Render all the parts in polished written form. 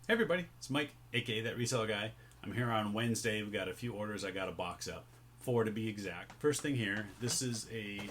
Hey everybody, it's Mike, aka that reseller guy. I'm here on Wednesday. We've got a few orders I got to box up, 4 to be exact. First thing here, this is a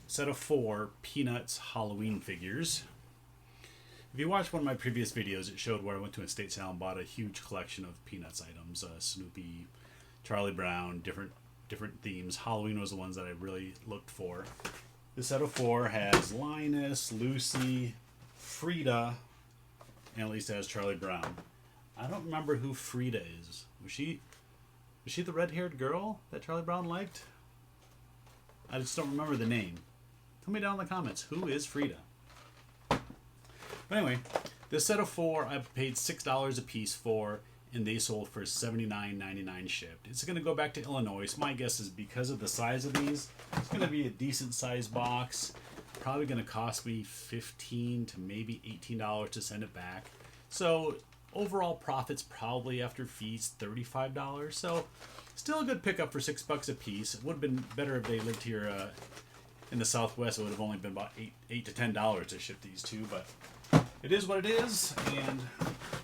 set of 4 Peanuts Halloween figures. If you watched one of my previous videos, it showed where I went to a estate sale and bought a huge collection of Peanuts items. Snoopy, Charlie Brown, different themes. Halloween was the ones that I really looked for. This set of 4 has Linus, Lucy, Frida, and at least has Charlie Brown. I don't remember who Frida is. Was she the red-haired girl that Charlie Brown liked? I just don't remember the name. Tell me down in the comments, who is Frida? But anyway, this set of 4 I paid $6 a piece for, and they sold for $79.99 shipped. It's going to go back to Illinois, so my guess is because of the size of these, it's going to be a decent sized box. Probably going to cost me $15 to maybe $18 to send it back. So overall profits probably after fees $35. So still a good pickup for $6 a piece. It would have been better if they lived here in the Southwest. It would have only been about $8 to $10 to ship these two, but it is what it is, and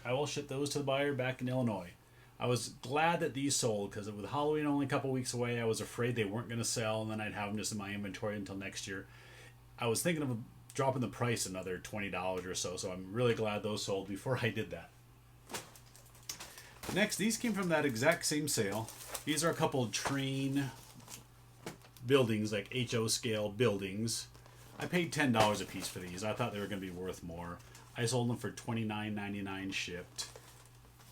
I will ship those to the buyer back in Illinois. I was glad that these sold because with Halloween only a couple weeks away, I was afraid they weren't going to sell, and then I'd have them just in my inventory until next year. I was thinking of dropping the price another $20 or so, so I'm really glad those sold before I did that. Next, these came from that exact same sale. These are a couple train buildings, like HO scale buildings. I paid $10 a piece for these. I thought they were going to be worth more. I sold them for $29.99 shipped.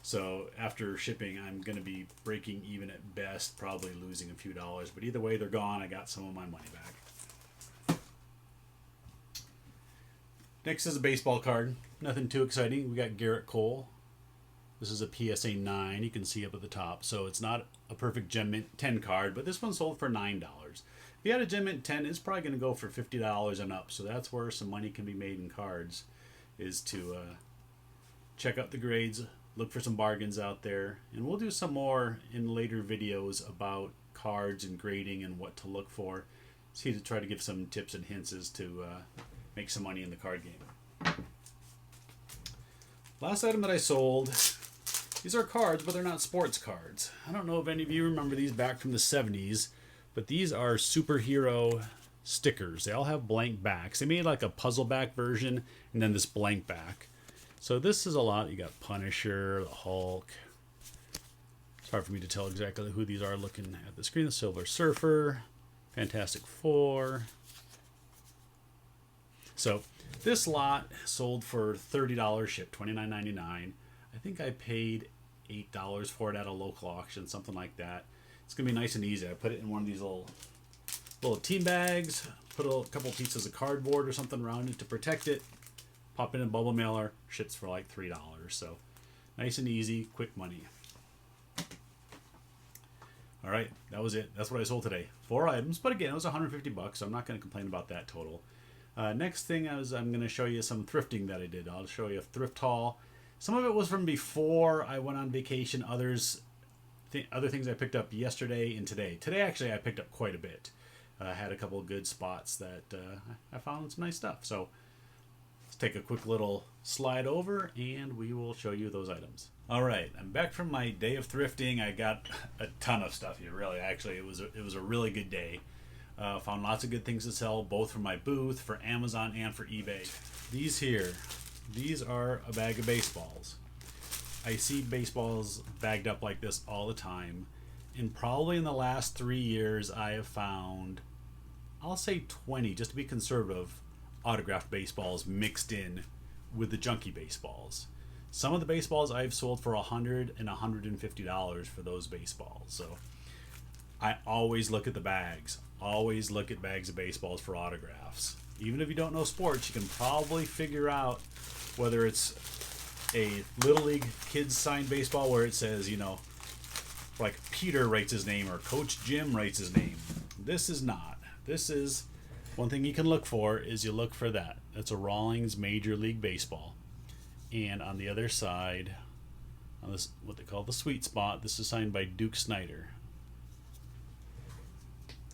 So after shipping, I'm going to be breaking even at best, probably losing a few dollars. But either way, they're gone. I got some of my money back. Next is a baseball card. Nothing too exciting. We got Garrett Cole. This is a PSA 9. You can see up at the top. So it's not a perfect Gem Mint 10 card, but this one sold for $9. If you had a Gem Mint 10, it's probably going to go for $50 and up. So that's where some money can be made in cards, is to check out the grades, look for some bargains out there. And we'll do some more in later videos about cards and grading and what to look for. See, to try to give some tips and hints as to make some money in the card game. Last item that I sold, these are cards, but they're not sports cards. I don't know if any of you remember these back from the 70s, but these are superhero stickers. They all have blank backs. They made like a puzzle back version and then this blank back. So this is a lot. You got Punisher, the Hulk. It's hard for me to tell exactly who these are looking at the screen. The Silver Surfer, Fantastic Four. So this lot sold for $30 shipped, $29.99. I think I paid $8 for it at a local auction, something like that. It's gonna be nice and easy. I put it in one of these little team bags, put a couple pieces of cardboard or something around it to protect it, pop it in a bubble mailer, ships for like $3. So nice and easy, quick money. All right, that was it. That's what I sold today. 4 items, but again, it was $150, so I'm not gonna complain about that total. Next thing I'm going to show you some thrifting that I did. I'll show you a thrift haul. Some of it was from before I went on vacation. Other things I picked up yesterday and today. Today, actually, I picked up quite a bit. I had a couple of good spots that I found some nice stuff. So let's take a quick little slide over and we will show you those items. All right, I'm back from my day of thrifting. I got a ton of stuff here, really. Actually, it was a really good day. Found lots of good things to sell, both for my booth, for Amazon, and for eBay. These are a bag of baseballs. I see baseballs bagged up like this all the time. And probably in the last 3 years, I have found, I'll say 20, just to be conservative, autographed baseballs mixed in with the junky baseballs. Some of the baseballs I've sold for $100 and $150 for those baseballs. So I always look at the bags. Always look at bags of baseballs for autographs. Even if you don't know sports, you can probably figure out whether it's a Little League kids signed baseball where it says, like Peter writes his name or Coach Jim writes his name. This is not. This is one thing you can look for is you look for that. That's a Rawlings Major League Baseball. And on the other side, on this what they call the sweet spot, this is signed by Duke Snider.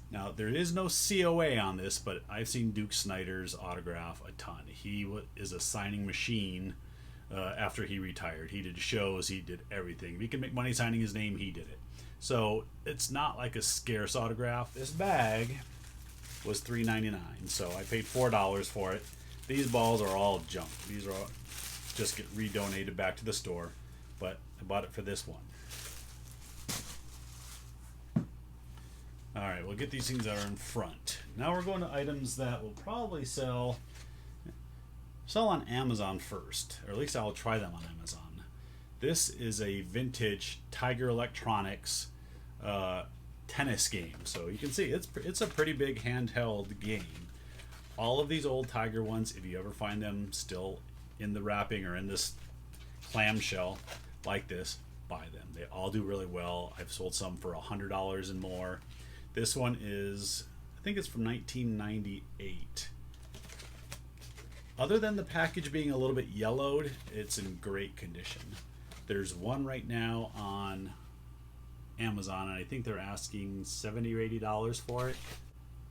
Now, there is no COA on this, but I've seen Duke Snider's autograph a ton. He is a signing machine after he retired. He did shows, he did everything. If he could make money signing his name, he did it. So it's not like a scarce autograph. This bag was $3.99, so I paid $4 for it. These balls are all junk. These are all just get redonated back to the store, but I bought it for this one. Alright, we'll get these things that are in front. Now we're going to items that will probably sell on Amazon first, or at least I'll try them on Amazon. This is a vintage Tiger Electronics tennis game. So you can see it's a pretty big handheld game. All of these old Tiger ones, if you ever find them still in the wrapping or in this clamshell like this, buy them. They all do really well. I've sold some for $100 and more. This one is, I think it's from 1998. Other than the package being a little bit yellowed, it's in great condition. There's one right now on Amazon, and I think they're asking $70 or $80 for it.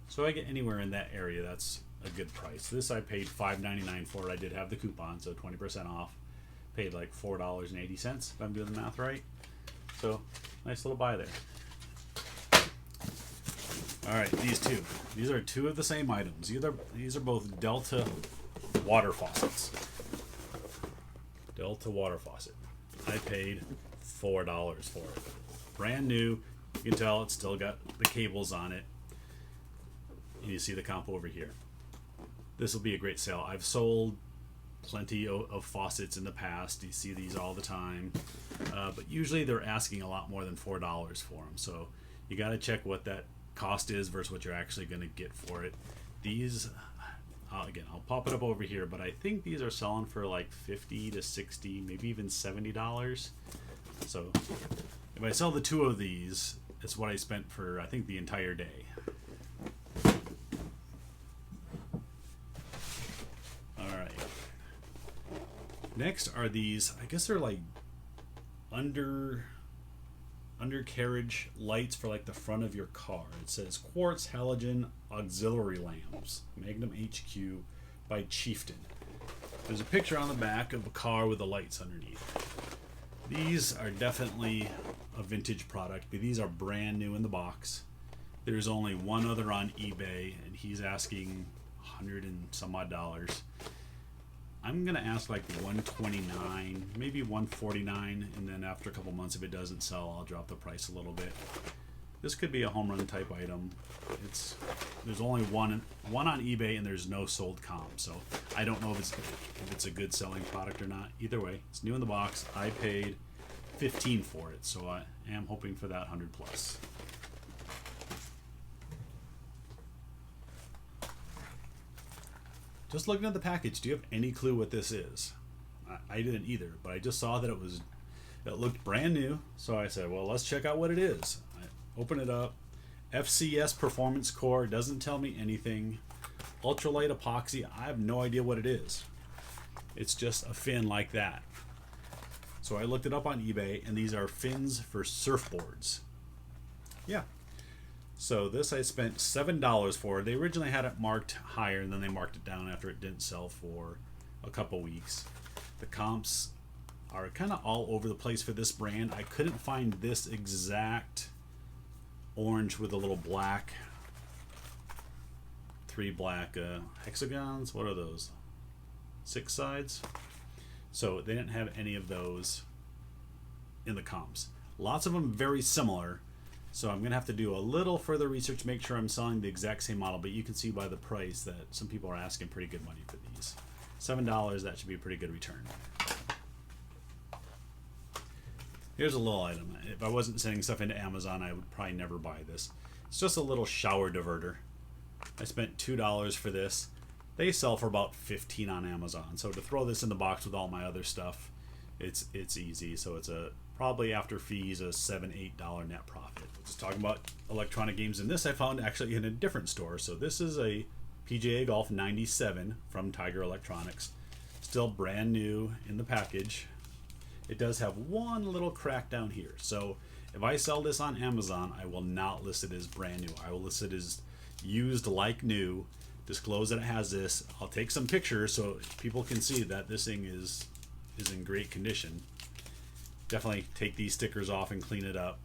So I get anywhere in that area, that's a good price. This I paid $5.99 for. I did have the coupon, so 20% off. Paid like $4.80 if I'm doing the math right. So nice little buy there. All right, these two. These are two of the same items. These are both Delta water faucets. Delta water faucet. I paid $4 for it. Brand new. You can tell it's still got the cables on it. And you see the comp over here. This will be a great sale. I've sold plenty of faucets in the past. You see these all the time. But usually they're asking a lot more than $4 for them. So you got to check what that cost is versus what you're actually going to get for it. These, again, I'll pop it up over here, but I think these are selling for like $50 to $60, maybe even $70. So if I sell the two of these, it's what I spent for, I think, the entire day. All right. Next are these, I guess they're like undercarriage lights for like the front of your car. It says quartz halogen auxiliary lamps, Magnum HQ by Chieftain. There's a picture on the back of a car with the lights underneath. These are definitely a vintage product, but these are brand new in the box. There's only one other on eBay, and he's asking $100 and some odd. I'm gonna ask like $129, maybe $149, and then after a couple months, if it doesn't sell, I'll drop the price a little bit. This could be a home run type item. There's only one on eBay, and there's no sold comp, so I don't know if it's a good selling product or not. Either way, it's new in the box. I paid $15 for it, so I am hoping for that 100 plus. Just looking at the package, do you have any clue what this is? I didn't either, but I just saw that it looked brand new, so I said, well, let's check out what it is. I open it up. FCS Performance Core, doesn't tell me anything. Ultralight epoxy, I have no idea what it is. It's just a fin like that. So I looked it up on eBay, and these are fins for surfboards. Yeah. So this I spent $7 for. They originally had it marked higher, and then they marked it down after it didn't sell for a couple weeks. The comps are kind of all over the place for this brand. I couldn't find this exact orange with a little black, 3 black hexagons. What are those? 6 sides? So they didn't have any of those in the comps. Lots of them very similar. So I'm going to have to do a little further research, make sure I'm selling the exact same model, but you can see by the price that some people are asking pretty good money for these. $7, that should be a pretty good return. Here's a little item. If I wasn't sending stuff into Amazon, I would probably never buy this. It's just a little shower diverter. I spent $2 for this. They sell for about $15 on Amazon. So to throw this in the box with all my other stuff, it's easy. So it's probably after fees a $7-8 net profit. Just talking about electronic games, and this I found actually in a different store. So this is a PGA Golf 97 from Tiger Electronics, still brand new in the package. It does have one little crack down here. So if I sell this on Amazon, I will not list it as brand new. I will list it as used like new, disclose that it has this. I'll take some pictures so people can see that this thing is is in great condition. Definitely take these stickers off and clean it up.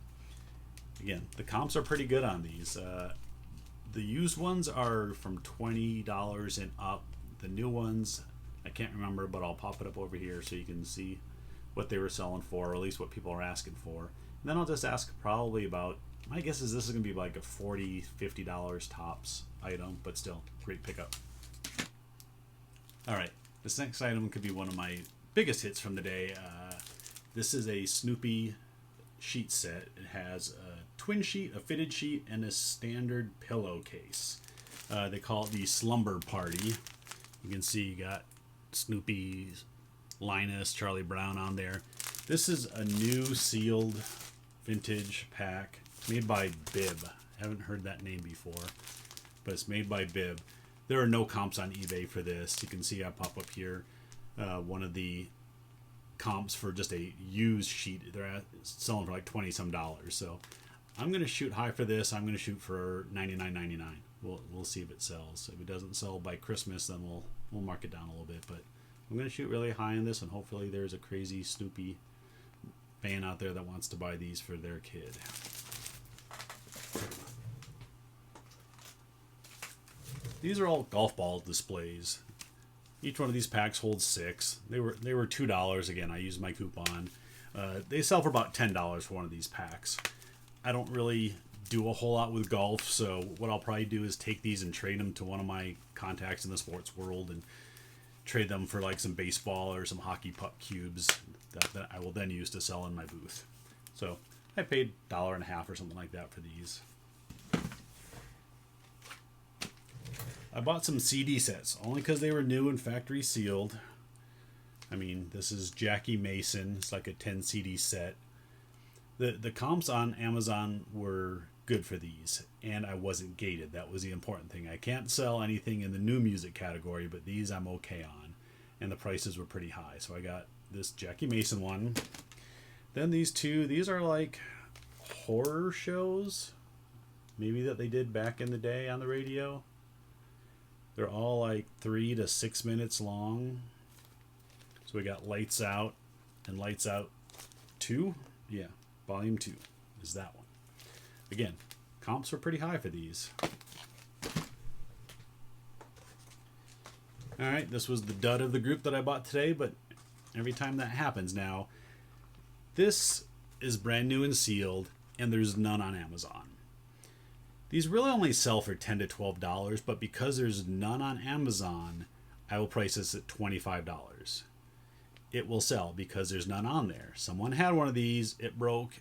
Again, the comps are pretty good on these. The used ones are from $20 and up. The new ones, I can't remember, but I'll pop it up over here so you can see what they were selling for, or at least what people are asking for. And then I'll just ask probably about, my guess is this is going to be like a $40, $50 tops item, but still, great pickup. Alright, this next item could be one of my biggest hits from the day. This is a Snoopy sheet set. It has a twin sheet, a fitted sheet, and a standard pillowcase. They call it the Slumber Party. You can see you got Snoopy, Linus, Charlie Brown on there. This is a new sealed vintage pack. It's made by Bib. I haven't heard that name before, but it's made by Bib. There are no comps on eBay for this. You can see I pop up here one of the comps for just a used sheet. They're selling for like $20 some. So I'm gonna shoot high for this. I'm gonna shoot for $99.99. We'll see if it sells. If it doesn't sell by Christmas, then we'll mark it down a little bit. But I'm gonna shoot really high on this, and hopefully there's a crazy Snoopy fan out there that wants to buy these for their kid. These are all golf ball displays. Each one of these packs holds 6. They were $2. Again, I used my coupon. They sell for about $10 for one of these packs. I don't really do a whole lot with golf, so what I'll probably do is take these and trade them to one of my contacts in the sports world and trade them for like some baseball or some hockey puck cubes that I will then use to sell in my booth. So I paid $1.50 or something like that for these. I bought some CD sets only because they were new and factory sealed. I mean, this is Jackie Mason. It's like a 10 CD set. The comps on Amazon were good for these, and I wasn't gated. That was the important thing. I can't sell anything in the new music category, but these I'm okay on, and the prices were pretty high. So I got this Jackie Mason one. Then these two. These are like horror shows, maybe that they did back in the day on the radio. They're all like 3 to 6 minutes long. So we got Lights Out and Lights Out 2. Yeah, Volume 2 is that one. Again, comps were pretty high for these. Alright, this was the dud of the group that I bought today, but every time that happens now, this is brand new and sealed, and there's none on Amazon. These really only sell for $10 to $12, but because there's none on Amazon, I will price this at $25. It will sell because there's none on there. Someone had one of these, it broke,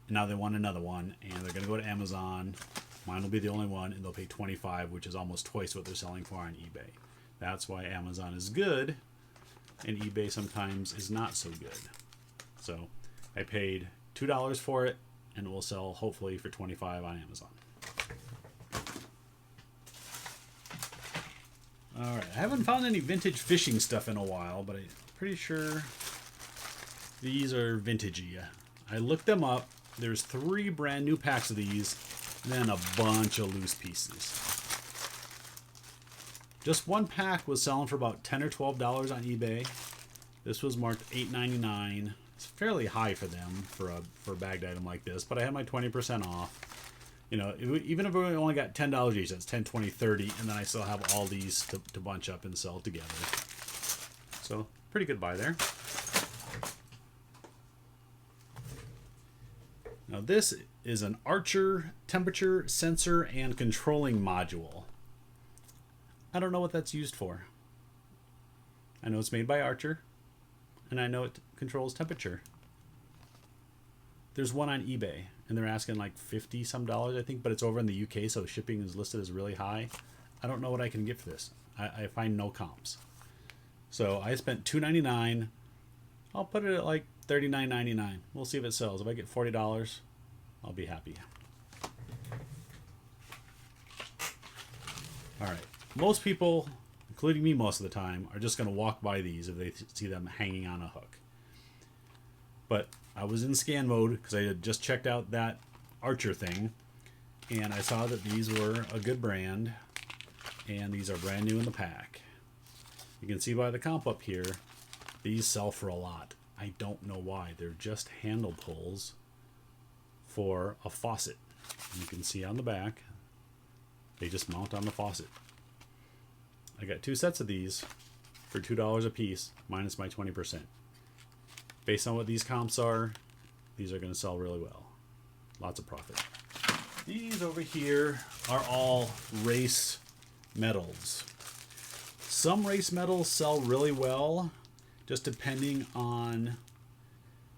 and now they want another one, and they're going to go to Amazon. Mine will be the only one, and they'll pay $25, which is almost twice what they're selling for on eBay. That's why Amazon is good, and eBay sometimes is not so good. So I paid $2 for it, and it will sell hopefully for $25 on Amazon. Alright, I haven't found any vintage fishing stuff in a while, but I'm pretty sure these are vintagey. I looked them up. There's 3 brand new packs of these, and then a bunch of loose pieces. Just one pack was selling for about $10 or $12 on eBay. This was marked $8.99. It's fairly high for them for a bagged item like this, but I had my 20% off. You know, even if we only got $10 each, that's 10, 20, 30, and then I still have all these to bunch up and sell together. So, pretty good buy there. Now this is an Archer temperature sensor and controlling module. I don't know what that's used for. I know it's made by Archer, and I know it controls temperature. There's one on eBay, and they're asking like $50 some, I think, but it's over in the UK, so shipping is listed as really high. I don't know what I can get for this. I find no comps. So I spent $2.99. I'll put it at like $39.99. We'll see if it sells. If I get $40, I'll be happy. All right. Most people, including me most of the time, are just going to walk by these if they see them hanging on a hook. But I was in scan mode because I had just checked out that Archer thing, and I saw that these were a good brand, and these are brand new in the pack. You can see by the comp up here, These sell for a lot. I don't know why. They're just handle pulls for a faucet. You can see on the back, they just mount on the faucet. I got 2 sets of these for $2 a piece, minus my 20%. Based on what these comps are, these are going to sell really well. Lots of profit. These over here are all race medals. Some race medals sell really well, just depending on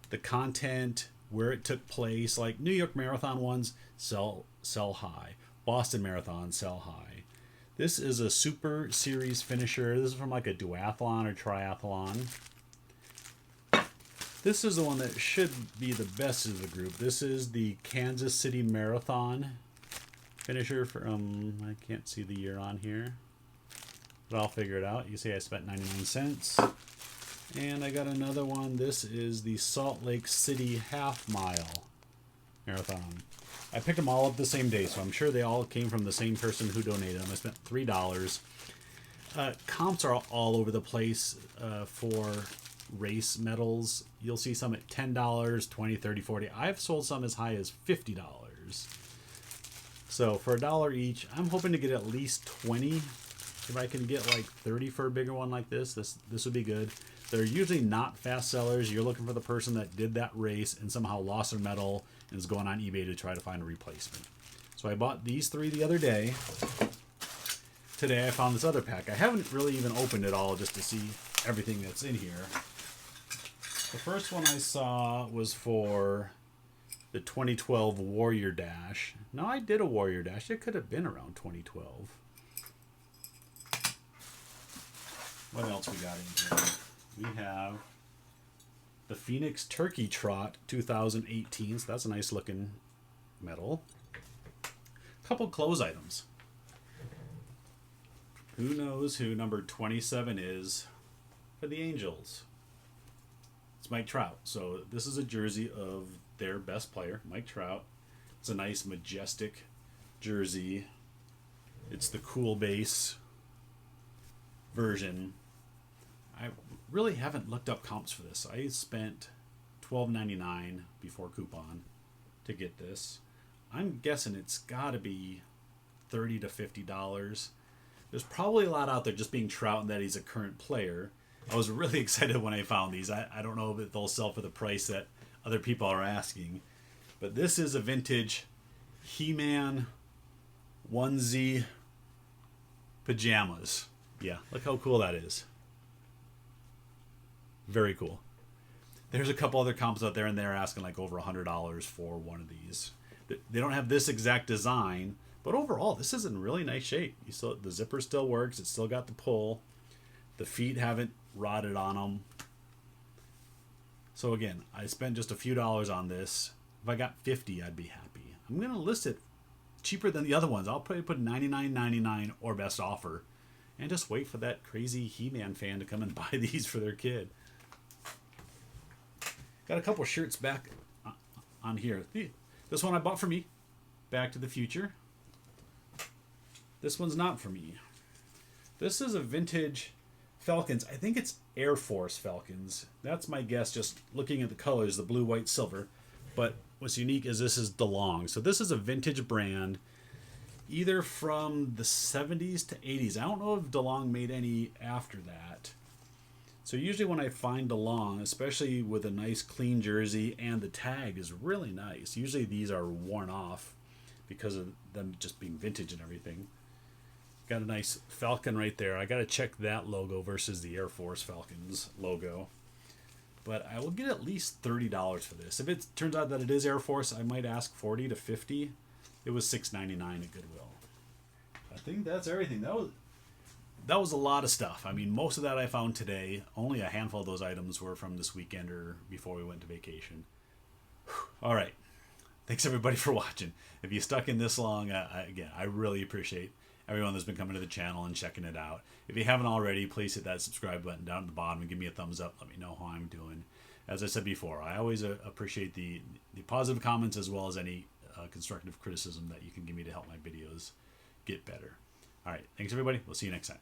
the content, where it took place. Like New York Marathon ones sell high. Boston Marathon sell high. This is a Super Series finisher. This is from like a duathlon or triathlon. This is the one that should be the best of the group. This is the Kansas City Marathon finisher from, I can't see the year on here, but I'll figure it out. You see I spent 99 cents. And I got another one. This is the Salt Lake City Half Mile Marathon. I picked them all up the same day, so I'm sure they all came from the same person who donated them. I spent $3. Comps are all over the place for race medals. You'll see some at $10, $20, $30, $40. I've sold some as high as $50. So for $1 each, I'm hoping to get at least 20. If I can get like 30 for a bigger one like this would be good. They're usually not fast sellers. You're looking for the person that did that race and somehow lost their medal and is going on eBay to try to find a replacement. So I bought these 3 the other day. Today I found this other pack. I haven't really even opened it all just to see everything that's in here. The first one I saw was for the 2012 Warrior Dash. Now I did a Warrior Dash. It could have been around 2012. What else we got in here? We have the Phoenix Turkey Trot 2018. So that's a nice looking medal. A couple clothes items. Who knows who number 27 is for the Angels? It's Mike Trout. So this is a jersey of their best player, Mike Trout. It's a nice majestic jersey. It's the cool base version. I really haven't looked up comps for this. I spent $12.99 before coupon to get this. I'm guessing it's got to be $30 to $50. There's probably a lot out there just being Trout and that he's a current player. I was really excited when I found these. I don't know if they'll sell for the price that other people are asking. But this is a vintage He-Man onesie pajamas. Yeah, look how cool that is. Very cool. There's a couple other comps out there and they're asking like over $100 for one of these. They don't have this exact design, but overall this is in really nice shape. The zipper still works. It's still got the pull. The feet haven't rotted on them. So again, I spent just a few dollars on this. If I got 50, I'd be happy. I'm going to list it cheaper than the other ones. I'll probably put $99.99 or best offer and just wait for that crazy He-Man fan to come and buy these for their kid. Got a couple shirts back on here. This one I bought for me. Back to the Future. This one's not for me. This is a vintage Falcons. I think it's Air Force Falcons. That's my guess, just looking at the colors, the blue, white, silver. But what's unique is this is DeLong. So this is a vintage brand, either from the 70s to 80s. I don't know if DeLong made any after that. So usually when I find DeLong, especially with a nice clean jersey and the tag is really nice. Usually these are worn off because of them just being vintage and everything. Got a nice Falcon right there. I got to check that logo versus the Air Force Falcons logo. But I will get at least $30 for this. If it turns out that it is Air Force, I might ask $40 to $50. It was $6.99 at Goodwill. I think that's everything. That was a lot of stuff. I mean, most of that I found today. Only a handful of those items were from this weekend or before we went to vacation. All right. Thanks everybody for watching. If you stuck in this long, again, I really appreciate everyone that's been coming to the channel and checking it out. If you haven't already, please hit that subscribe button down at the bottom and give me a thumbs up. Let me know how I'm doing. As I said before, I always appreciate the positive comments as well as any constructive criticism that you can give me to help my videos get better. All right. Thanks, everybody. We'll see you next time.